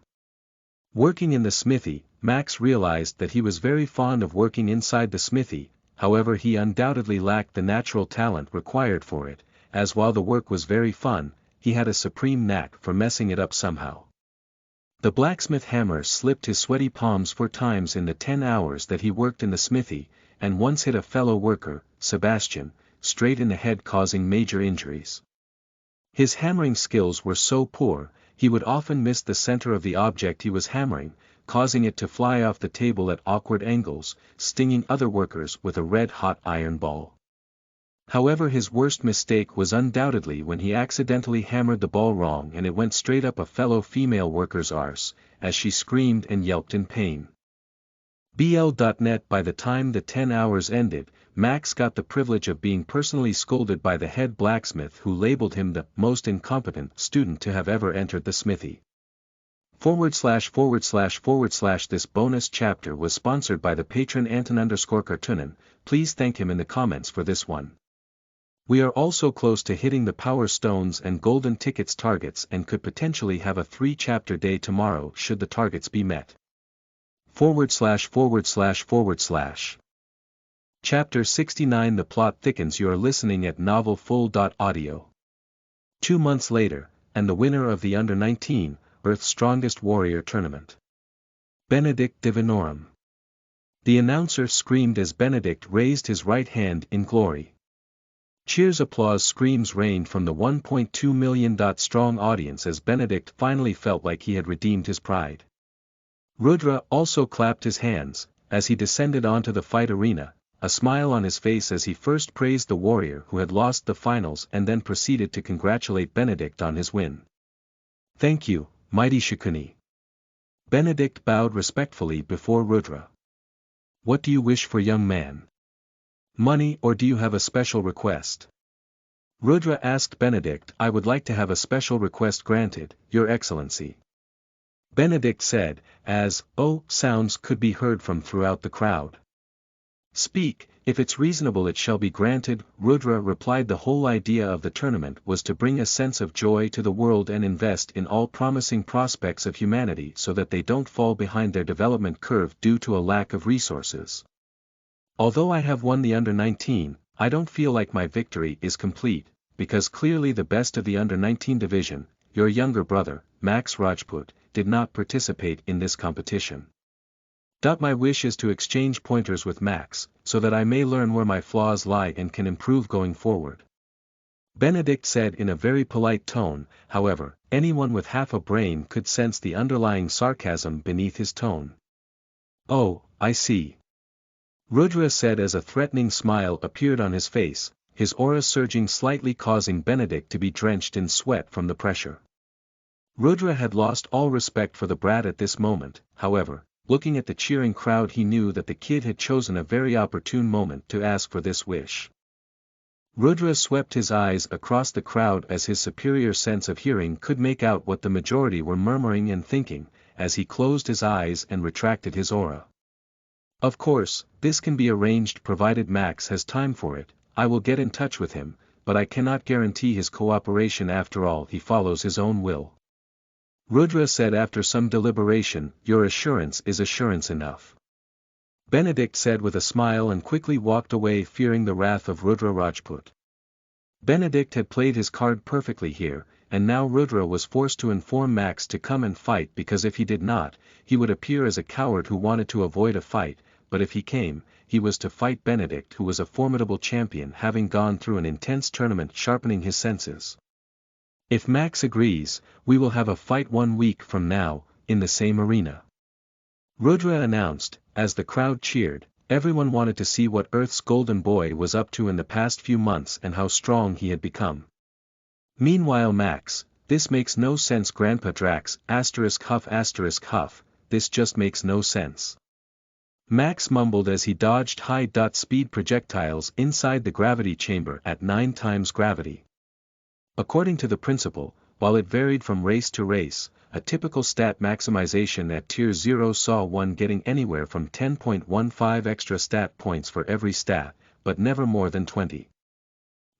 Working in the smithy, Max realized that he was very fond of working inside the smithy. However, he undoubtedly lacked the natural talent required for it, as while the work was very fun, he had a supreme knack for messing it up somehow. The blacksmith hammer slipped his sweaty palms 4 times in the 10 hours that he worked in the smithy, and once hit a fellow worker, Sebastian, straight in the head, causing major injuries. His hammering skills were so poor, he would often miss the center of the object he was hammering, causing it to fly off the table at awkward angles, stinging other workers with a red-hot iron ball. However, his worst mistake was undoubtedly when he accidentally hammered the ball wrong and it went straight up a fellow female worker's arse, as she screamed and yelped in pain. BL.net. By the time the 10 hours ended, Max got the privilege of being personally scolded by the head blacksmith, who labeled him the most incompetent student to have ever entered the smithy. // This bonus chapter was sponsored by the patron Anton_Cartoonin, please thank him in the comments for this one. We are also close to hitting the power stones and golden tickets targets and could potentially have a 3-chapter day tomorrow should the targets be met. // Chapter 69 The plot thickens. You are listening at novelfull.audio. 2 months later, and the winner of the Under-19, Earth's Strongest Warrior Tournament. Benedict Divinorum. The announcer screamed as Benedict raised his right hand in glory. Cheers, applause, screams rained from the 1.2 million strong audience as Benedict finally felt like he had redeemed his pride. Rudra also clapped his hands, as he descended onto the fight arena, a smile on his face as he first praised the warrior who had lost the finals and then proceeded to congratulate Benedict on his win. Thank you, mighty Shikuni. Benedict bowed respectfully before Rudra. What do you wish for, young man? Money, or do you have a special request? Rudra asked Benedict. I would like to have a special request granted, Your Excellency. Benedict said, as, sounds could be heard from throughout the crowd. Speak, if it's reasonable it shall be granted, Rudra replied. The whole idea of the tournament was to bring a sense of joy to the world and invest in all promising prospects of humanity so that they don't fall behind their development curve due to a lack of resources. Although I have won the Under-19, I don't feel like my victory is complete, because clearly the best of the Under-19 division, your younger brother, Max Rajput, did not participate in this competition. My wish is to exchange pointers with Max, so that I may learn where my flaws lie and can improve going forward. Benedict said in a very polite tone. However, anyone with half a brain could sense the underlying sarcasm beneath his tone. Oh, I see. Rudra said as a threatening smile appeared on his face, his aura surging slightly, causing Benedict to be drenched in sweat from the pressure. Rudra had lost all respect for the brat at this moment. However, looking at the cheering crowd, he knew that the kid had chosen a very opportune moment to ask for this wish. Rudra swept his eyes across the crowd as his superior sense of hearing could make out what the majority were murmuring and thinking, as he closed his eyes and retracted his aura. Of course, this can be arranged provided Max has time for it. I will get in touch with him, but I cannot guarantee his cooperation. After all, he follows his own will. Rudra said after some deliberation. Your assurance is assurance enough. Benedict said with a smile and quickly walked away, fearing the wrath of Rudra Rajput. Benedict had played his card perfectly here, and now Rudra was forced to inform Max to come and fight, because if he did not, he would appear as a coward who wanted to avoid a fight, but if he came, he was to fight Benedict, who was a formidable champion having gone through an intense tournament, sharpening his senses. If Max agrees, we will have a fight 1 week from now, in the same arena. Rudra announced. As the crowd cheered, everyone wanted to see what Earth's golden boy was up to in the past few months and how strong he had become. Meanwhile, Max, this makes no sense. Grandpa Drax, *huff, this just makes no sense. Max mumbled as he dodged high-speed projectiles inside the gravity chamber at 9 times gravity. According to the principle, while it varied from race to race, a typical stat maximization at Tier 0 saw one getting anywhere from 10.15 extra stat points for every stat, but never more than 20.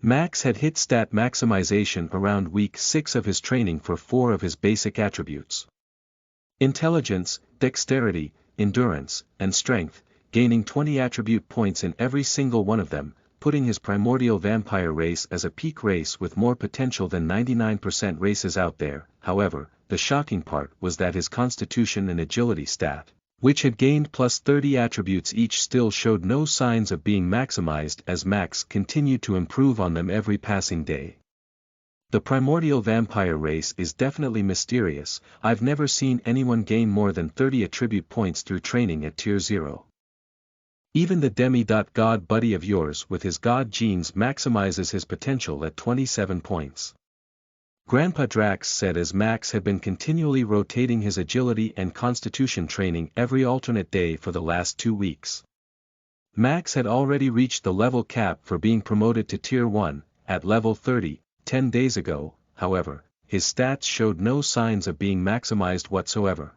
Max had hit stat maximization around week 6 of his training for 4 of his basic attributes: intelligence, dexterity, endurance, and strength, gaining 20 attribute points in every single one of them, putting his primordial vampire race as a peak race with more potential than 99% races out there. However, the shocking part was that his constitution and agility stat, which had gained plus 30 attributes each, still showed no signs of being maximized as Max continued to improve on them every passing day. The primordial vampire race is definitely mysterious. I've never seen anyone gain more than 30 attribute points through training at Tier 0. Even the demi-god buddy of yours with his god genes maximizes his potential at 27 points. Grandpa Drax said as Max had been continually rotating his agility and constitution training every alternate day for the last 2 weeks. Max had already reached the level cap for being promoted to Tier 1, at level 30, 10 days ago. However, his stats showed no signs of being maximized whatsoever.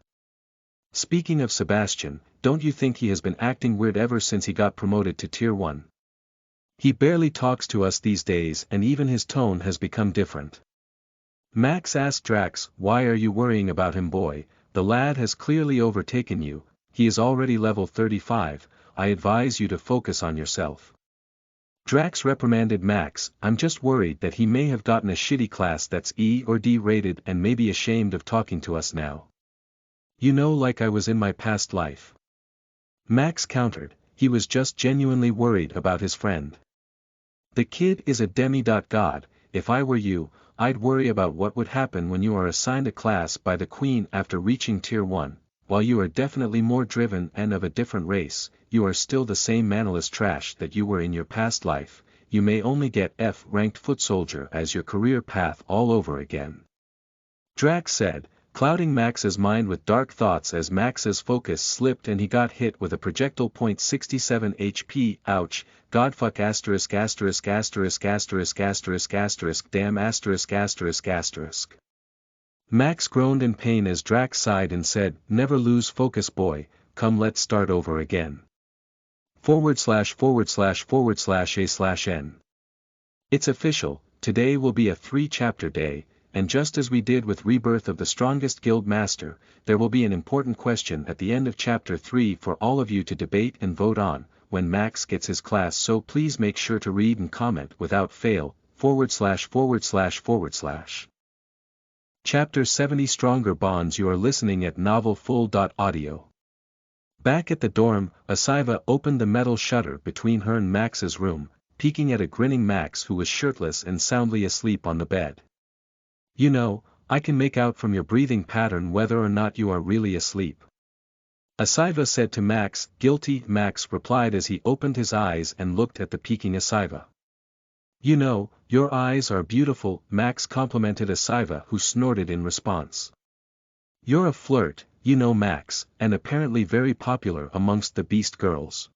Speaking of Sebastian, don't you think he has been acting weird ever since he got promoted to Tier 1? He barely talks to us these days and even his tone has become different. Max asked Drax, why are you worrying about him boy, the lad has clearly overtaken you, he is already level 35, I advise you to focus on yourself. Drax reprimanded Max, I'm just worried that he may have gotten a shitty class that's E or D rated and may be ashamed of talking to us now. You know, like I was in my past life. Max countered, he was just genuinely worried about his friend. The kid is a demigod, if I were you, I'd worry about what would happen when you are assigned a class by the Queen after reaching Tier 1, while you are definitely more driven and of a different race, you are still the same mannerless trash that you were in your past life, you may only get F-ranked foot soldier as your career path all over again. Drax said, clouding Max's mind with dark thoughts as Max's focus slipped and he got hit with a projectile .67 HP, ouch, godfuck asterisk asterisk asterisk asterisk asterisk asterisk damn asterisk asterisk asterisk. Max groaned in pain as Drax sighed and said, never lose focus boy, come let's start over again. /////A/N. It's official, today will be a 3-chapter day, and just as we did with Rebirth of the Strongest Guild Master, there will be an important question at the end of Chapter 3 for all of you to debate and vote on, when Max gets his class, so please make sure to read and comment without fail, ////. Chapter 70 Stronger Bonds. You are listening at novelfull.audio. Back at the dorm, Asiva opened the metal shutter between her and Max's room, peeking at a grinning Max who was shirtless and soundly asleep on the bed. You know, I can make out from your breathing pattern whether or not you are really asleep. Asiva said to Max. Guilty, Max replied as he opened his eyes and looked at the peeking Asiva. You know, your eyes are beautiful, Max complimented Asiva, who snorted in response. You're a flirt, you know Max, and apparently very popular amongst the beast girls.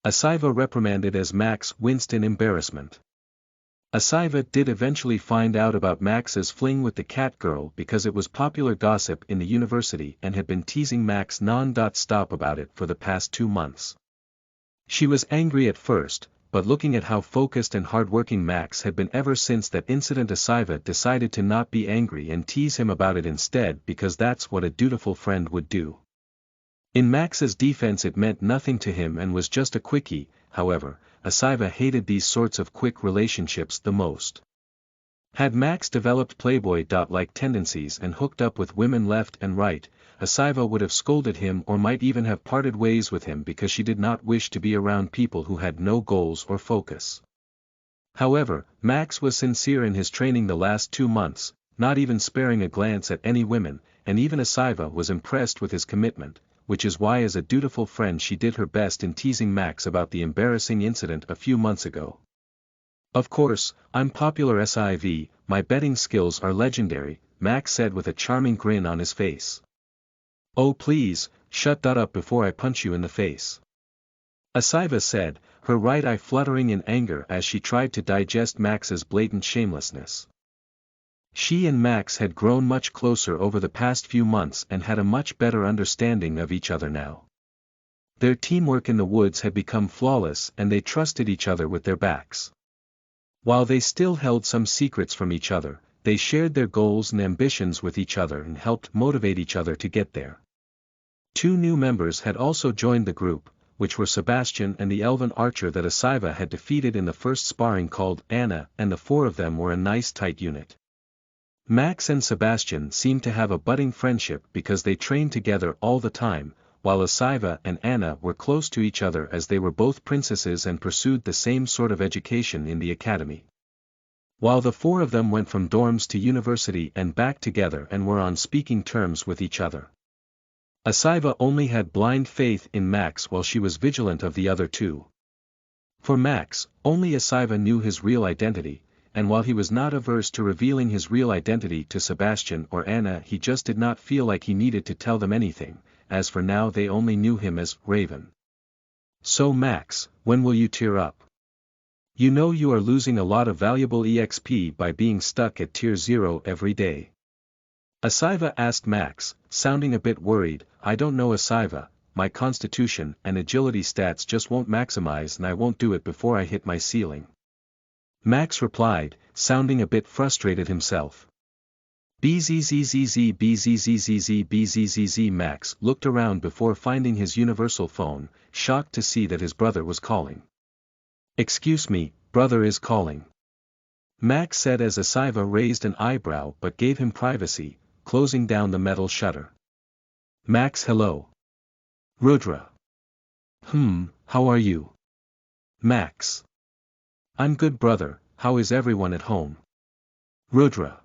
Asiva reprimanded as Max winced in embarrassment. Asiva did eventually find out about Max's fling with the cat girl because it was popular gossip in the university and had been teasing Max non-stop about it for the past 2 months. She was angry at first, but looking at how focused and hardworking Max had been ever since that incident, Asiva decided to not be angry and tease him about it instead, because that's what a dutiful friend would do. In Max's defense, it meant nothing to him and was just a quickie. However, Asiva hated these sorts of quick relationships the most. Had Max developed playboy-like tendencies and hooked up with women left and right, Asiva would have scolded him or might even have parted ways with him because she did not wish to be around people who had no goals or focus. However, Max was sincere in his training the last 2 months, not even sparing a glance at any women, and even Asiva was impressed with his commitment, which is why as a dutiful friend she did her best in teasing Max about the embarrassing incident a few months ago. Of course, I'm popular Siv, my betting skills are legendary, Max said with a charming grin on his face. Oh please, shut that up before I punch you in the face. Asiva said, her right eye fluttering in anger as she tried to digest Max's blatant shamelessness. She and Max had grown much closer over the past few months and had a much better understanding of each other now. Their teamwork in the woods had become flawless and they trusted each other with their backs. While they still held some secrets from each other, they shared their goals and ambitions with each other and helped motivate each other to get there. 2 new members had also joined the group, which were Sebastian and the elven archer that Asiva had defeated in the first sparring called Anna, and the 4 of them were a nice tight unit. Max and Sebastian seemed to have a budding friendship because they trained together all the time, while Asiva and Anna were close to each other as they were both princesses and pursued the same sort of education in the academy. While the 4 of them went from dorms to university and back together and were on speaking terms with each other. Asiva only had blind faith in Max while she was vigilant of the other 2. For Max, only Asiva knew his real identity, and while he was not averse to revealing his real identity to Sebastian or Anna, he just did not feel like he needed to tell them anything, as for now they only knew him as Raven. So Max, when will you tear up? You know you are losing a lot of valuable EXP by being stuck at tier 0 every day. Asiva asked Max, sounding a bit worried. I don't know Asiva, my constitution and agility stats just won't maximize and I won't do it before I hit my ceiling. Max replied, sounding a bit frustrated himself. Bzzzzz. Max looked around before finding his universal phone, shocked to see that his brother was calling. Excuse me, brother is calling. Max said as Asiva raised an eyebrow but gave him privacy, closing down the metal shutter. Max, hello. Rudra. How are you? Max. I'm good, brother. How is everyone at home? Rudra.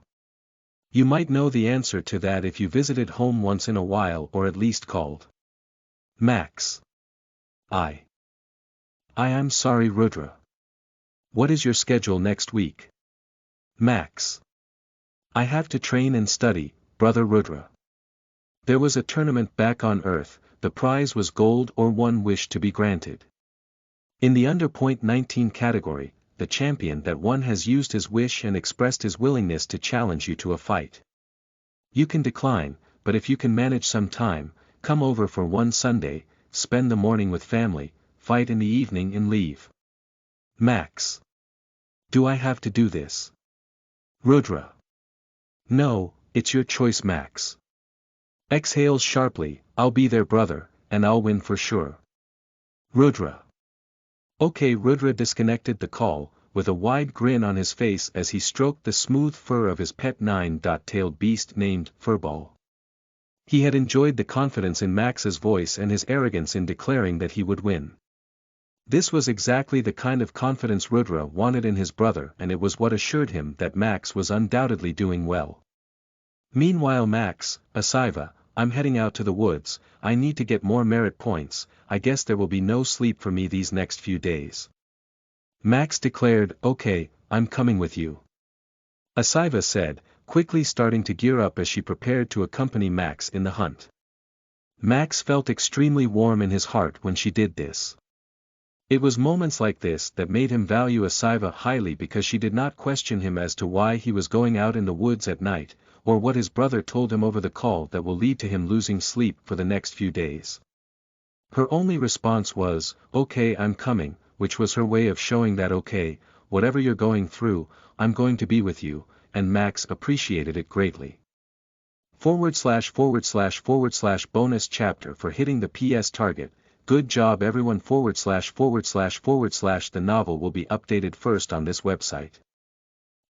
You might know the answer to that if you visited home once in a while or at least called. Max. I am sorry, Rudra. What is your schedule next week? Max. I have to train and study, brother Rudra. There was a tournament back on Earth, the prize was gold or one wish to be granted. In the under .19 category, the champion that won has used his wish and expressed his willingness to challenge you to a fight. You can decline, but if you can manage some time, come over for one Sunday, spend the morning with family, fight in the evening and leave. Max. Do I have to do this? Rudra. No, it's your choice, Max. Exhales sharply, I'll be there, brother, and I'll win for sure. Rudra. Okay. Rudra disconnected the call, with a wide grin on his face as he stroked the smooth fur of his pet 9-tailed beast named Furball. He had enjoyed the confidence in Max's voice and his arrogance in declaring that he would win. This was exactly the kind of confidence Rudra wanted in his brother, and it was what assured him that Max was undoubtedly doing well. Meanwhile, Max, Asiva, I'm heading out to the woods. I need to get more merit points. I guess there will be no sleep for me these next few days. Max declared, okay, I'm coming with you. Asiva said, quickly starting to gear up as she prepared to accompany Max in the hunt. Max felt extremely warm in his heart when she did this. It was moments like this that made him value Asiva highly, because she did not question him as to why he was going out in the woods at night, or what his brother told him over the call that will lead to him losing sleep for the next few days. Her only response was, okay, I'm coming, which was her way of showing that okay, whatever you're going through, I'm going to be with you, and Max appreciated it greatly. / bonus chapter for hitting the PS target. Good job everyone. / The novel will be updated first on this website.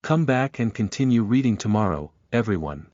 Come back and continue reading tomorrow, everyone.